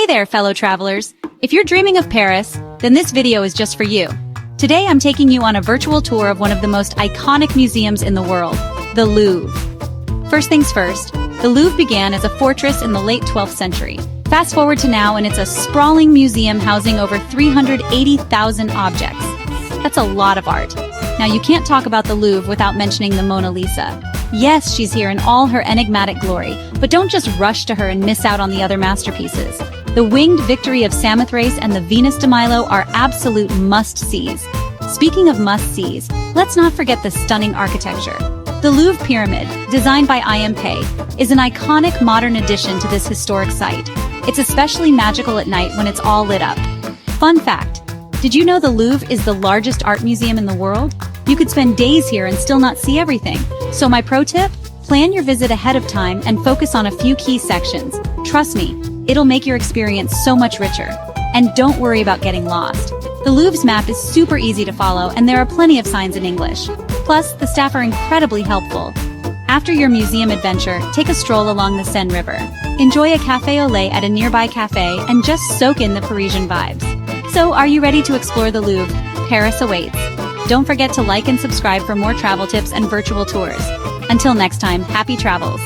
Hey there, fellow travelers. If you're dreaming of Paris, then this video is just for you. Today I'm taking you on a virtual tour of one of the most iconic museums in the world, the Louvre. First things first, the Louvre began as a fortress in the late 12th century. Fast forward to now and it's a sprawling museum housing over 380,000 objects. That's a lot of art. Now you can't talk about the Louvre without mentioning the Mona Lisa. Yes, she's here in all her enigmatic glory, but don't just rush to her and miss out on the other masterpieces. The Winged Victory of Samothrace and the Venus de Milo are absolute must-sees. Speaking of must-sees, let's not forget the stunning architecture. The Louvre Pyramid, designed by Pei, is an iconic modern addition to this historic site. It's especially magical at night when it's all lit up. Fun fact, did you know the Louvre is the largest art museum in the world? You could spend days here and still not see everything. So my pro tip? Plan your visit ahead of time and focus on a few key sections. Trust me, it'll make your experience so much richer. And don't worry about getting lost. The Louvre's map is super easy to follow and there are plenty of signs in English. Plus, the staff are incredibly helpful. After your museum adventure, take a stroll along the Seine River. Enjoy a café au lait at a nearby cafe and just soak in the Parisian vibes. So, are you ready to explore the Louvre? Paris awaits. Don't forget to like and subscribe for more travel tips and virtual tours. Until next time, happy travels!